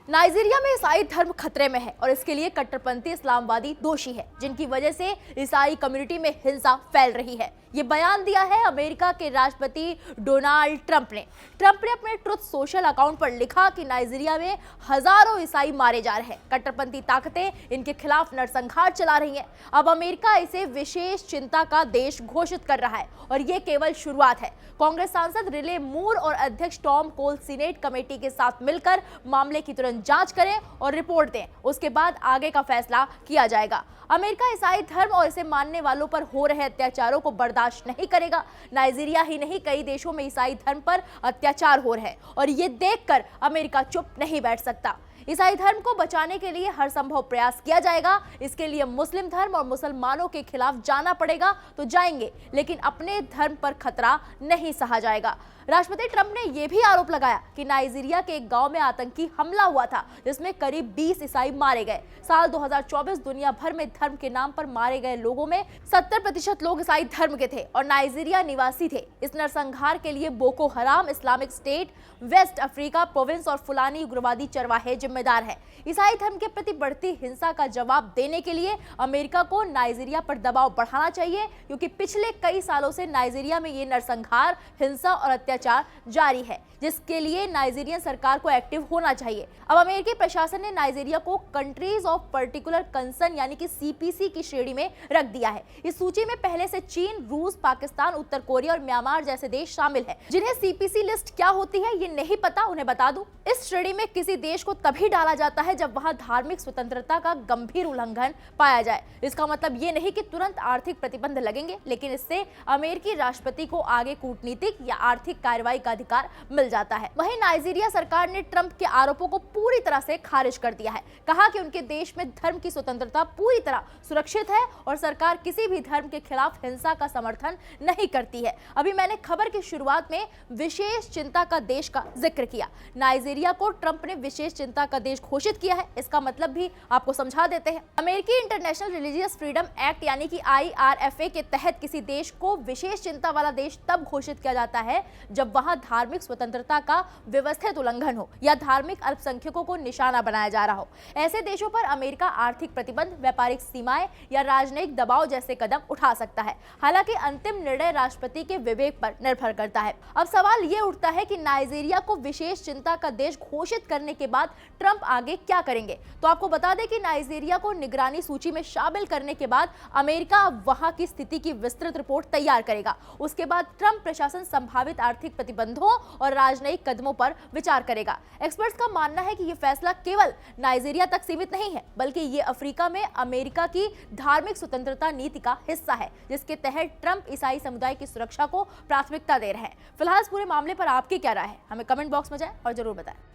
Nigeria में ईसाई धर्म खतरे में है और इसके लिए कट्टरपंथी इस्लामवादी दोषी है, जिनकी वजह से ईसाई कम्युनिटी में हिंसा फैल रही है। ये बयान दिया है अमेरिका के राष्ट्रपति डोनाल्ड ट्रंप ने। ट्रंप ने अपने ट्रुथ सोशल अकाउंट पर लिखा कि नाइजीरिया में हजारों ईसाई मारे जा रहे हैं। कट्टरपंथी ताकतें इनके खिलाफ नरसंहार चला रही हैं। अब अमेरिका इसे विशेष चिंता का देश घोषित कर रहा है और ये केवल शुरुआत है। कांग्रेस सांसद रिले मूर और अध्यक्ष टॉम कोल सीनेट कमेटी के साथ मिलकर मामले की तुरंत जांच करें और रिपोर्ट दें। उसके बाद आगे का फैसला किया जाएगा। अमेरिका ईसाई धर्म और इसे मानने वालों पर हो रहे अत्याचारों को बर्दाश्त नहीं करेगा। नाइजीरिया ही नहीं, कई देशों में ईसाई धर्म पर अत्याचार हो रहे हैं और ये देखकर अमेरिका चुप नहीं बैठ सकता। ईसाई धर्म को बचाने के लिए हर संभव प्रयास किया जाएगा। इसके लिए मुस्लिम धर्म और मुसलमानों के खिलाफ जाना पड़ेगा तो जाएंगे, लेकिन अपने धर्म पर खतरा नहीं सहा जाएगा। राष्ट्रपति ट्रंप ने यह भी आरोप लगाया कि नाइजीरिया के एक गांव में आतंकी हमला हुआ था, जिसमें करीब 20 ईसाई मारे गए। साल 2024 दुनिया भर में धर्म के नाम पर मारे गए लोगों में 70% लोग ईसाई धर्म के थे और नाइजीरिया निवासी थे। इस नरसंहार के लिए Boko Haram, Islamic State, West Africa Province और फुलानी उग्रवादी चरवाहे जिम्मेदार है। ईसाई धर्म के प्रति बढ़ती हिंसा का जवाब देने के लिए अमेरिका को नाइजीरिया पर दबाव बढ़ाना चाहिए, क्योंकि पिछले कई सालों से नाइजीरिया में ये नरसंहार, हिंसा और अत्याचार जारी है, जिसके लिए नाइजीरियन सरकार को एक्टिव होना चाहिए। अब अमेरिकी प्रशासन ने नाइजीरिया को कंट्रीज ऑफ पर्टिकुलर कंसर्न यानी कि सीपीसी की श्रेणी में रख दिया है। इस सूची में पहले से चीन, रूस, पाकिस्तान, उत्तर कोरिया और म्यांमार जैसे देश शामिल हैं। जिन्हें सीपीसी लिस्ट क्या होती है ये नहीं पता, उन्हें बता दूं, इस श्रेणी में किसी देश को तभी डाला जाता है जब वहां धार्मिक स्वतंत्रता का गंभीर उल्लंघन पाया जाए। इसका मतलब ये नहीं कि तुरंत आर्थिक प्रतिबंध लगेंगे, लेकिन इससे अमेरिकी राष्ट्रपति को आगे कूटनीतिक या आर्थिक कार्रवाई का अधिकार मिल जाता है। वहीं नाइजीरिया सरकार ने ट्रंप के आरोपों को पूरी तरह से खारिज कर दिया है। कहा कि उनके देश में धर्म की स्वतंत्रता पूरी तरह सुरक्षित है और सरकार किसी भी धर्म के खिलाफ हिंसा का समर्थन नहीं करती है। अभी मैंने खबर की शुरुआत में विशेष चिंता का देश का जिक्र किया। नाइजीरिया को ट्रंप ने विशेष चिंता का देश घोषित किया है। इसका मतलब भी आपको समझा देते हैं। अमेरिकी इंटरनेशनल रिलीजियस फ्रीडम एक्ट यानी कि IRFA के तहत किसी देश को विशेष चिंता वाला देश तब घोषित किया जाता है जब वहां धार्मिक स्वतंत्रता का व्यवस्थित उल्लंघन हो या धार्मिक अल्पसंख्यकों को निशाना बनाया जा रहा हो। ऐसे देशों पर अमेरिका आर्थिक प्रतिबंध, व्यापारिक सीमाएं या राजनयिक दबाव जैसे कदम उठा सकता है। हालांकि अंतिम निर्णय राष्ट्रपति के विवेक पर निर्भर करता है। अब सवाल ये उठता है कि नाइजीरिया को विशेष चिंता का देश घोषित करने के बाद ट्रंप आगे क्या करेंगे। तो आपको बता दें कि नाइजीरिया को निगरानी सूची में शामिल करने के बाद अमेरिका वहां की स्थिति की विस्तृत रिपोर्ट तैयार करेगा। उसके बाद ट्रंप प्रशासन संभावित आर्थिक प्रतिबंधों और राजनयिक कदमों पर विचार करेगा। एक्सपर्ट्स का मानना है कि यह फैसला केवल नाइजीरिया तक सीमित नहीं है, बल्कि ये अफ्रीका में अमेरिका की धार्मिक स्वतंत्रता नीति का हिस्सा है, जिसके तहत ट्रंप ईसाई समुदाय की सुरक्षा को प्राथमिकता दे रहे हैं। फिलहाल इस पूरे मामले पर आपकी क्या राय है, हमें कमेंट बॉक्स में जाएं और जरूर बताएं।